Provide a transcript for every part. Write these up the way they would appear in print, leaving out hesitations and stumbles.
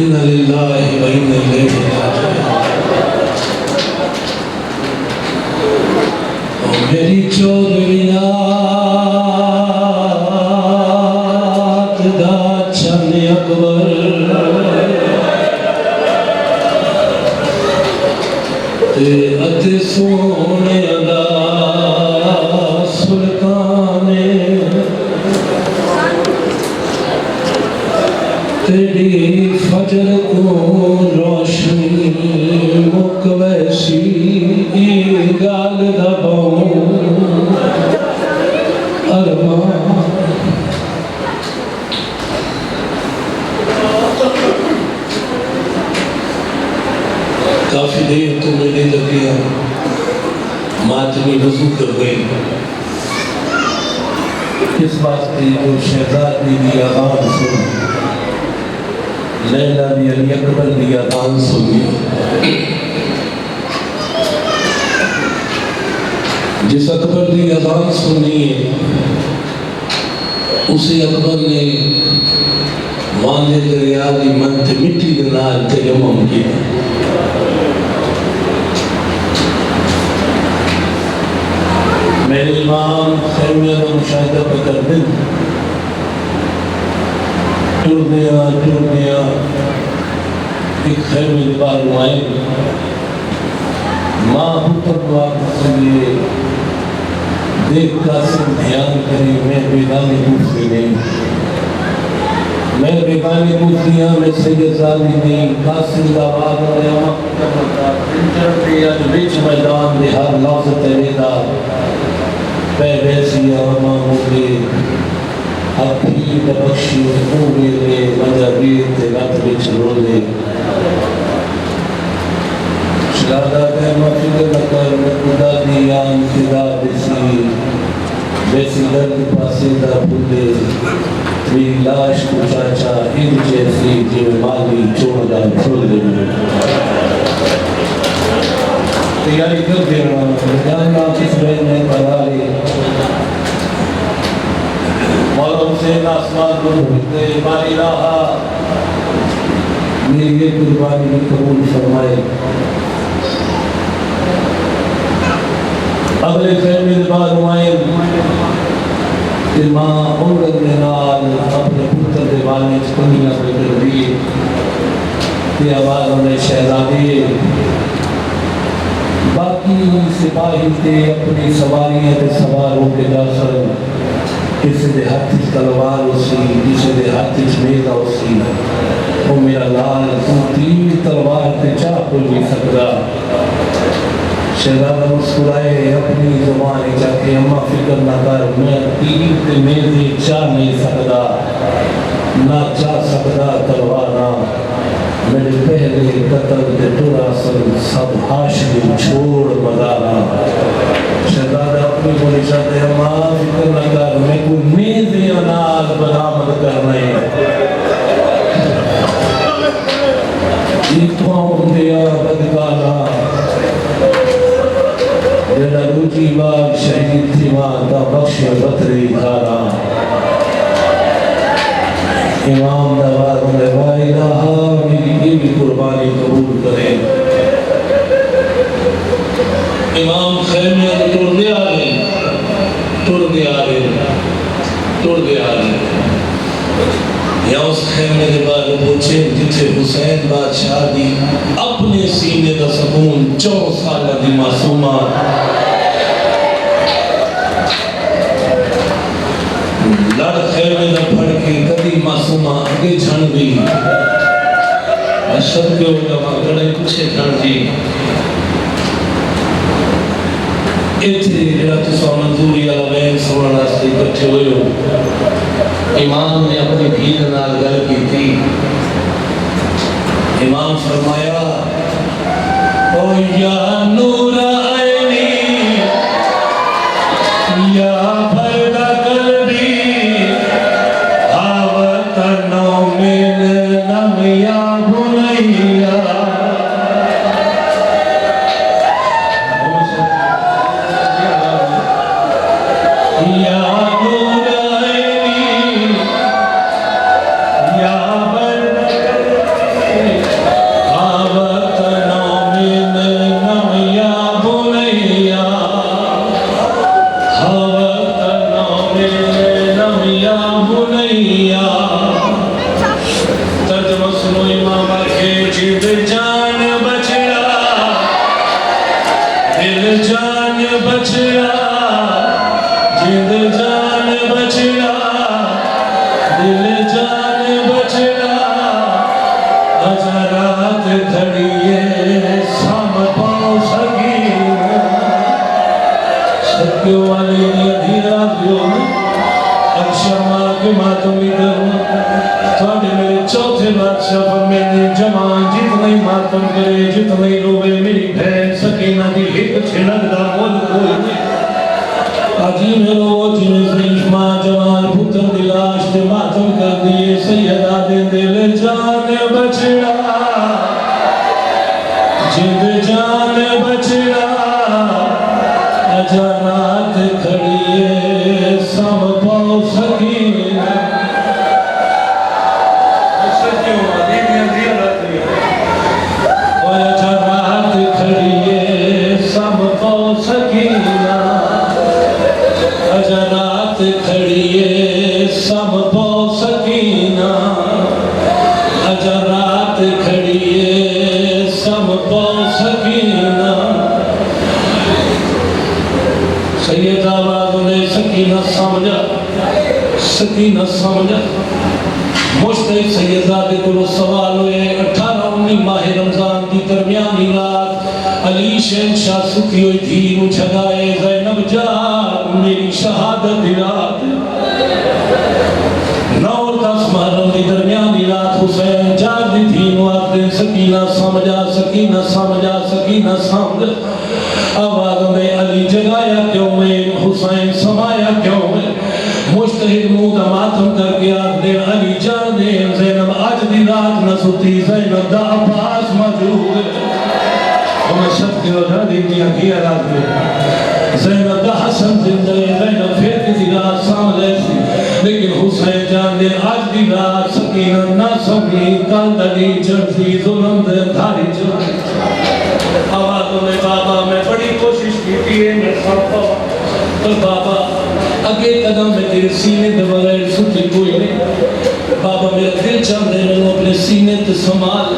इन्ना लिल्लाहि व इन्ना इलैहि राजिऊन। ओ मेरी 14वीं रात दा चंद अकबर ते अते सोने दा सुल्ताने तेरी फजर को रोशनी मुक वैसी गाल दबाऊं अरमान। काफी देर तो मेरे लगे मातमी वजू कर गए। इस वास्ते जो शहजादी की आवाज सुनी, लैला ने अली अकबर की आवाज सुनी। जिस अकबर की आवाज सुनी उसे अकबर ने वांदे दरिया की मंत मिट्टी के नाल तयम्मुम किया। मेरे इमाम खैमिया का मुशाहिदा कर दिन टुर गया एक खैमे के बाहर आए। माँ पुत्र दुआ सुनिए देख का सिर्फ ध्यान करे। मैं बेगानी दूसरी नहीं, मैं बेगानी दूसरिया में सैयदादी नहीं। कासिम दाबाद मैदान दे हर लफ्ज तेरे दा पैसी आमा हो गए अखी बख्शी पूरे ले वजह बीत ते रत विच रोले शरादा के मफिल नकर में खुदा दी आन फिदा दिसी जैसी दर्द पासे दा बुले मेरी लाश को चाचा इन जैसी जिवे माली चोड़ा फुले तैयारी कर देना जानना किस ने बना ली मौला हुसैन आसमान को ढूंढते बारी रहा। मेरी ये कुर्बानी भी कबूल फरमाए। अगले खैमे के बाद हुमायूं कि माँ उम्र के नाल अपने पुत्र के वाले कुंडियां पे कर दी कि आवाज उन्हें शहजादी बाकी सिपाही थे अपनी सवारियां ते सवार होके दाखिल। किसी दे हाथ तलवार उसी, किसी दे हाथ नेजा उसी। वो मेरा लाल तू तीर तलवार ते चाह कोई नहीं सकता। शहजादा मुस्कुराए अपनी जुबान जाके अम्मा फिक्र ना कर, मैं तीर ते नेजे चाह नहीं सकता, ना चाह सकता तलवार। मेरे पहले कतल के टुरासन सब हाशमी छोड़ मदाना। शहजादा अपनी बोली चाहते हैं माँ फिक्र न कर, मैं कोई नेज़े अनाज बरामद कर रहे हैं। इतना दिया बदकाना जेड़ा दूजी बार शहीद थी माँ ता बख्शे बतरी खाना। इमाम दरबार में भाई रहा मेरी ये भी कुर्बानी कबूल करें। इमाम खैमे टुर दे आ रहे या उस खैमे के बाद पूछे जिथे हुसैन बादशाह दी अपने सीने का सुकून 4 साल दी मासूमा लड़ खैमे न फड़ के कदी मासूमा आगे झण दी अशद के उलमा गड़े पूछे झण जी इथे जेड़ा तुसा मंजूरी वाला वैन सुनने वास्ते इकट्ठे हुए हो। इमाम ने अपनी भीड़ नाल गल की थी। इमाम फरमाया ओ या नूर आईनी या फरदा कल्बी आवतनो मिल नम या बुनैया। जिंद जान बचड़ा दिल जान बचड़ा जिंद जान बचड़ा दिल जान बचड़ा आजा रात खड़िए सम पाओ सगी सत्यो वाले धीरा शर्मा के मातम थोड़े मेरे चौथे बादशाह पर मैंने जवान जितने मातम करे जितने रोवे मेरी बहन सकीना की हित छिड़क दा मोल कोई अजी मेरो जिने मां जवान पुत्र दी लाश ते मातम कर दिए सैयदा दे दिल जान बचड़ा जिंद जान बचड़ा आजा रात खड़िए सम पाओ सकीना आजा रात खड़िए सम पाओ सकीना आजा रात खड़िए सम पाओ सकीना आजा रात खड़िए सम पाओ सकीना सैयद आवाज ने सकीना समझा मुश्ते सैयदादे को सवाल हुए 18-19 माह रमजान की दरमियानी रात अली शहंशाह सुखी हुई थी नु जगाए ज़ैनब जा मेरी शहादत दी रात 9-10 मुहर्रम की दरमियानी रात हुसैन जागदी थी नु आखदे सकीना समझ आवाज में अली जगाया क्यों मैं हुसैन समाया क्यों मैं मुश्तहिद मुंह दा मातम करके आखदे अली जान दे ज़ैनब आज दी रात न सुती ज़ैनब दा अब्बास मौजूद हम सब के हो दी की रात में ज़ैनब दा हसन जिंदा है ज़ैनब फिर की रात सामने थी लेकिन हुसैन जान दे आज दी रात सकीना ना समझी कल दली चढ़ती जुल्म दे धारी चढ़ती आवाज़ों में बाबा मैं बड़ी कोशिश की है मैं सब तो बाबा अगे कदम में तेरे सीने के बगैर सुधी कोई नहीं बाबा मेरा दिल चाहते हैं मैंने अपने सीने ते संभाल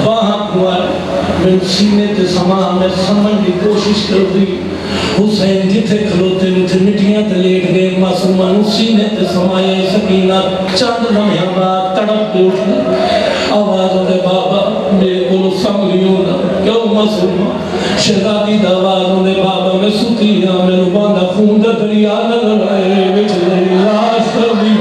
वहाँ कुआर मेरे सीने ते संभाल मैं समझ की कोशिश कर दी हुसैन जिथे खलोते मुझे मिट्टियां ते लेट गए मासूमा सीने ते समाए सकीना चंद लम्हे बाद तड़प के उठ गई आवाज़ों में बाबा मेरे को संभलियों ना क्यों मासूमा शहजादी आवाज़ों में बाबा मैं सुती हाँ मैंने बांधा खून दा दरिया नजर आए विच मेरी लाश कर दी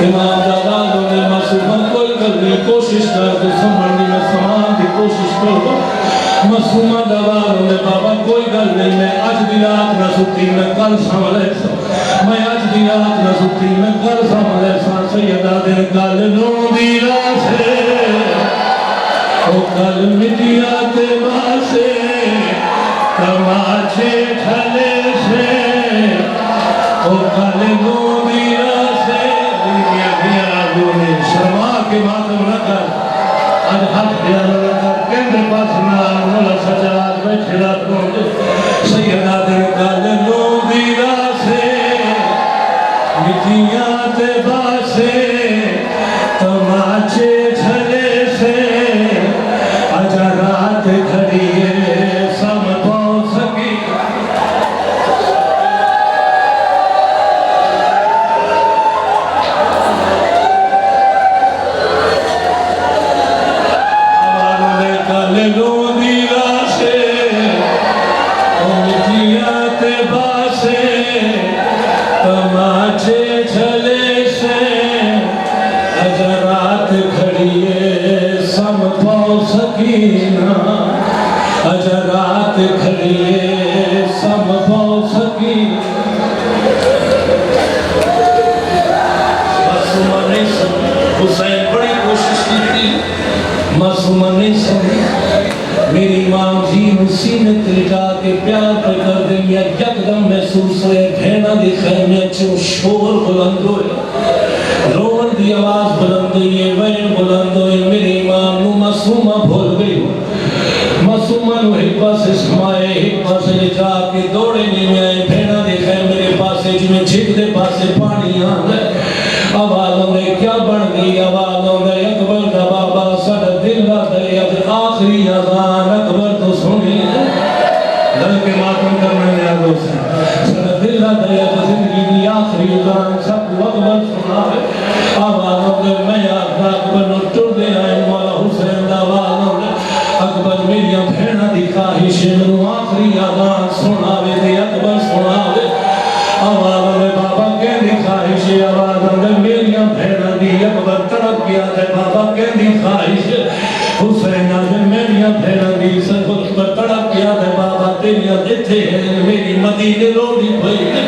इमाम आवाज़ों में मासूमा कोई गलती कोशिश कर तो संभलने में समान की कोशिश करो मासूमा आवाज़ों में बाबा कोई गल नहीं मैं आज दी रात ना सुती मैं कल संभले मैं आज दी रात न सुती मैं कल संभले सैयदा दिन कल रोंदी रासे ओ कल मिटिया ते बासे तमाचे ठले से ओ कल रोंदी रासे दुनिया दिया गोने शर्मा के मातम न कर आज हाथ दिया न कर केंद्र पास ना मोला सजाद बैठे रात रोंदे सैयदा दिन कल रोंदी रासे मिटिया ते बासे तमाचे छले से आजा रात खड़िए सम पाओ सकी हमारे कल रोंदी रासे मिटिया ते बासे तमाचे छले से आजा रात खड़िए सम पाओ सकीना आजा रात खड़िए सम पाओ सकीना मासूमा नहीं समझी हुसैन बड़ी कोशिश की थी मासूमा नहीं समझी मेरी मां जी सीने लिटा के प्यार कर दिया यकदम महसूस हुए भेना दी खैमे चो शोर बुलंद हुए रोवन दी आवाज बुलंद हुई है वैन बुलंद हुई मेरी मां नु मासूमा भूल गई मासूमा नु एक पासे समाए एक पासे लिटा के दौड़े नहीं आए भेना दी खैमे मेरे पासे जिमें झिक दे पासे पानी आंदा आवाज़ों में क्या बन गई आवाज़ों में अकबर दा बाबा सद आखिरी अजान सब अकबर सुनावे आवाज होते मैं आखा अकबर नु टुरदे आए मौला हुसैन दा आवाज होते अकबर मेरी भेड़ा दी ख्वाहिश मैनू आखिरी अजान सुनावे ते अकबर सुनावे आवाज होते बाबा कहंदी ख्वाहिश आवाज होते मेरी भेड़ा दी अकबर तड़प गया ते बाबा कहंदी ख्वाहिश हुसैन आगे मेरी भेड़ा दी सब तड़प गया ते बाबा तेरी जिथे है मेरी मदीने लोड़ी पई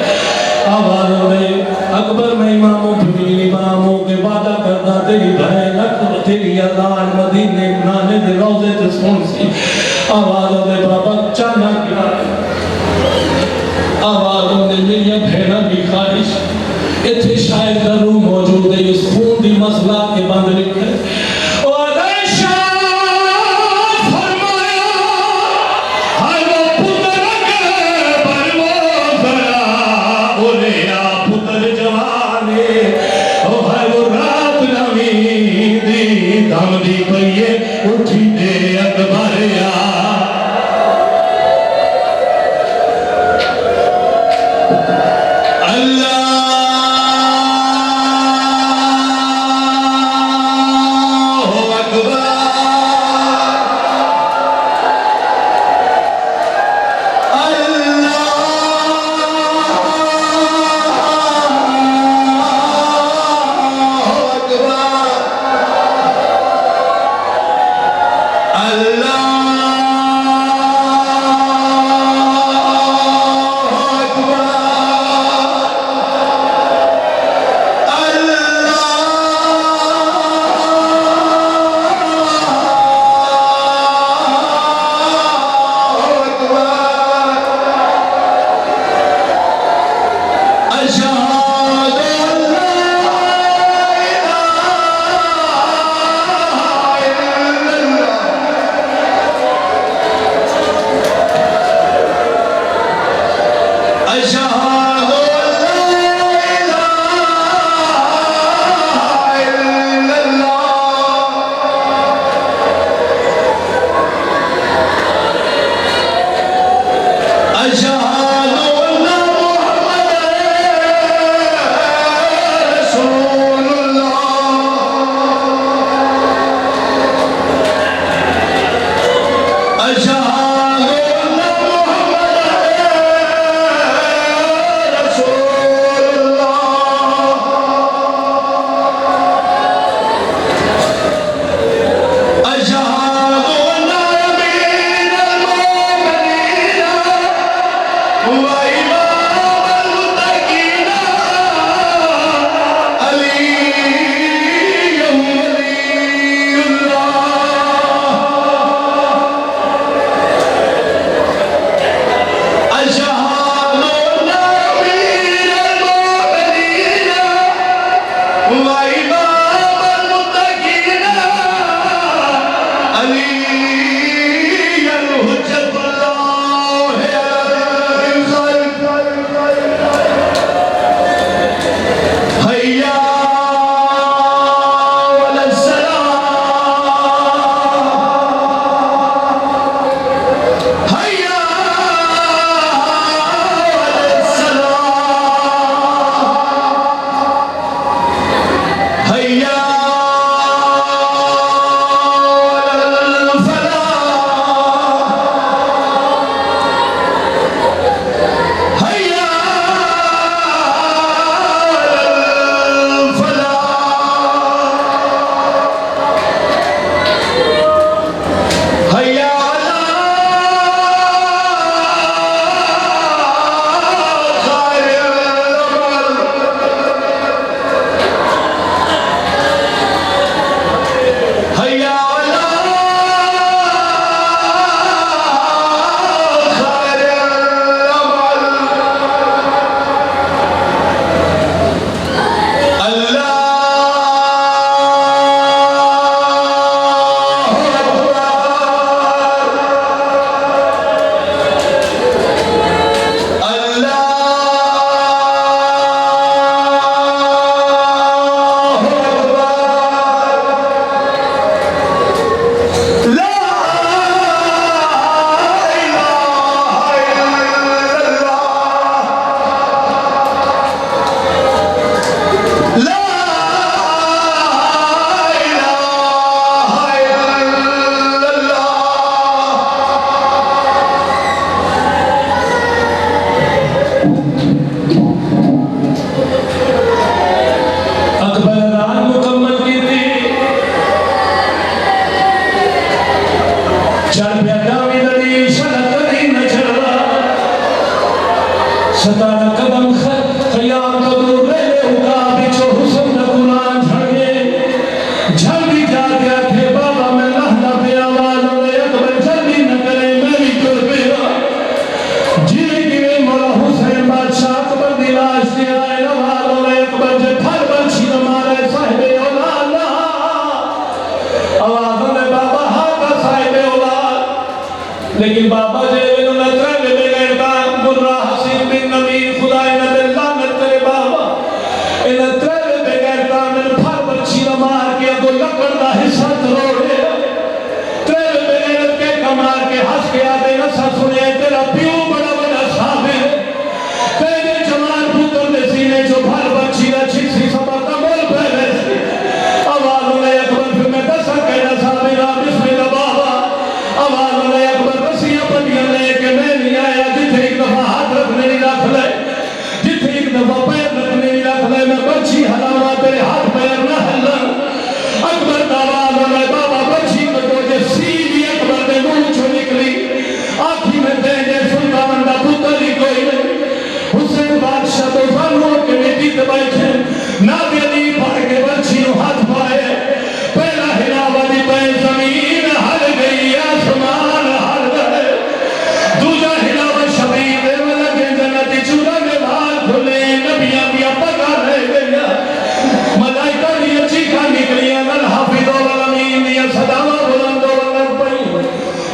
आवाज में अकबर में इमामों भी इमामों के वादा करना तेरी बहन अकबर तेरी अजान मदीने नाने दे रोजे ते सुन सी आवाज में बाबा चाना क्या आवाज में मेरी भेड़ा की ख्वाहिश इथे शायद जरूर मौजूद है इस खून दी मसला के बंद लिखे उठी दे अकबर आके आखे बाबा मैं लहना पे आवाज होने अकबर जल्दी न करे मैं भी तुर पिया जिले किवे मौला हुसैन बादशाह अकबर दी लाश से आए नवाज होने अकबर जे फर बंशी न मारे साहिबे औलाद आवाज होने बाबा हाँ का साहिबे औलाद लेकिन बाबा जे नजर में गैरता गुर्रा हसीन बिन नबी खुदा ने लानत करे बाबा इन त्रे बेगैरता में फर बंशी न मार के दो लकड़ दा हिस्सा तरोड़े त्रे बेगैरत के कमार के हंस के आदे नसा सुने तेरा प्यो बड़ा बड़ा साबिर तेरे जवान पुत्र दे सीने जो फर बंशी दा छिसी सबर दा मोल पहले आवाज ने अकबर फिर मैं दसा कहना साबिर बिस्मिल्लाह बाबा आवाज ने अकबर रसियां बंदियां लेके मैं नहीं आया जिथे एक दफा हाथ रखने नहीं रख ले जिथे एक दफा पैर रखने नहीं रख ले मैं बंशी हलावा तेरे हाथ पैर ना हलन अकबर का आवाज ने बाबा बंशी को तो जे सीधी अकबर दे मुंह चो निकली आखी में दे जे सुल्तान दा पुत्र ही कोई नहीं हुसैन बादशाह तो सानू के मिट्टी ते बैठे ना अली पड़ के बंशी नु हाथ पाए पहला हिलावा दी पे जमीन हल गई आसमान हल गए दूजा हिलावा शबीर दे लगे जन्नती चूड़ा में बाल खुले नबियां दिया पगा ले गया मलाइका दी चीखा निकलियां अल हाफिज वल अमीन दिया सदावा बुलंद बुलंद पई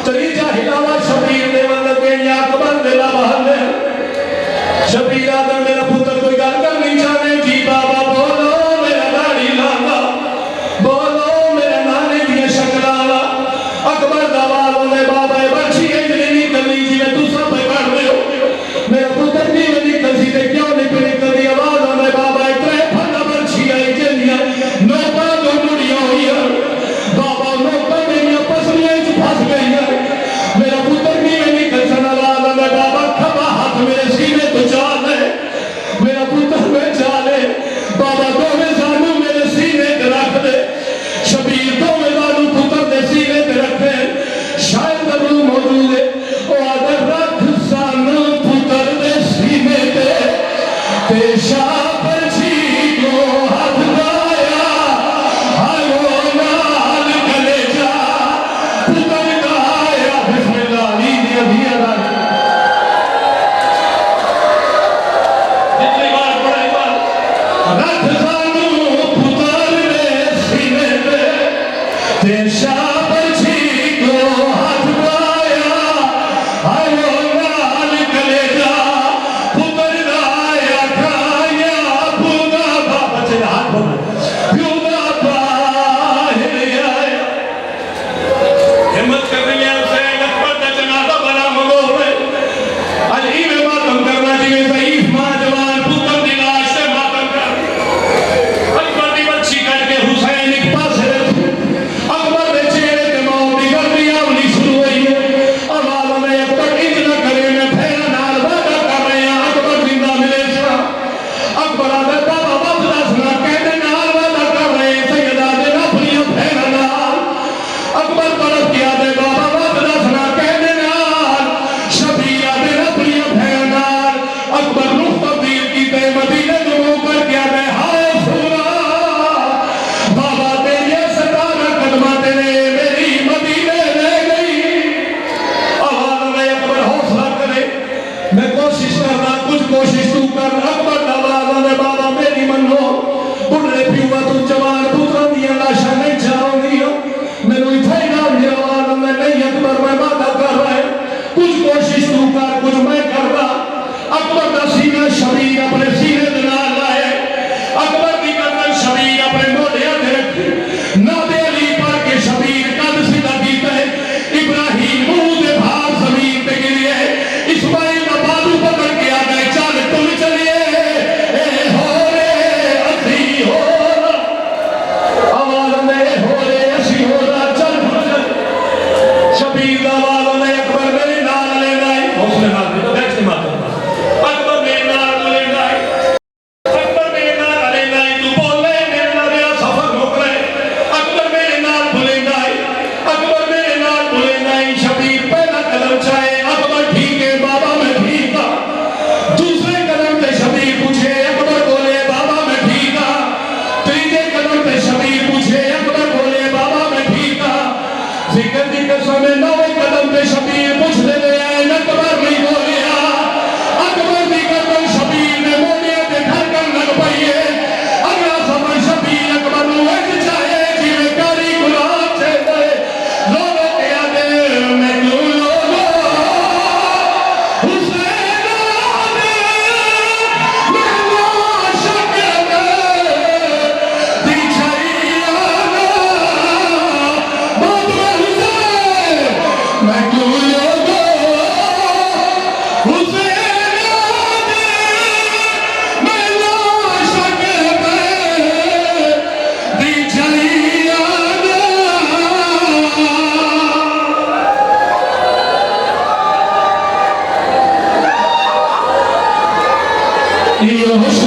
त्रीजा हिलावा शबीर दे लगे अकबर दे बहल शबीर आदम मेरा पुत्र कोई गल करनी चाहे जी बाबा बोलो मेरा दाढ़ी लाला बोलो मेरे नाने दिया शक्ल वाला अकबर दवाल ने बाबा बंशी इंजनी निकली जिवे तू सब कर रहे हो मेरा पुत्र नहीं में निकल सी ते क्यों नहीं पे निकली आवाज ने बाबा इतने फंदा बंशी आई जलियां नौका दो मुड़ियां हुई बाबा नौका मेरी पसलियां च फंस गई मेरा पुत्र नहीं में निकल सन आवाज ने बाबा खबा हाथ मेरे सीने तो चाल है मेरा पुत्र में चाले बाबा दोवे जानू मेरे सीने ते रख दे शबीर दोवे जानू पुत्र दे सीने ते रखे शायद अबू मौजूद है ओ आदर रख सानू पुत्र दे सीने ते शापर छी को हाथ लाया हायो नाल कलेजा पुत्र का आया बिस्मिल्लाह अली दी अभिया रख सानू पुत्र दे सीने ते शापर छी को हाथ लाया हायो नाल कलेजा पुत्र दा आया खाया पूरा बाबा चे हाथ पूरा बाहर आया हिम्मत कर रही है उसे अकबर दा जनाजा बड़ा मंगोरे अली में मातम करना जिवे ज़ईफ मां जवान पुत्र दी लाश से मातम कर अकबर दी बच्ची करके हुसैन एक पास है अकबर होश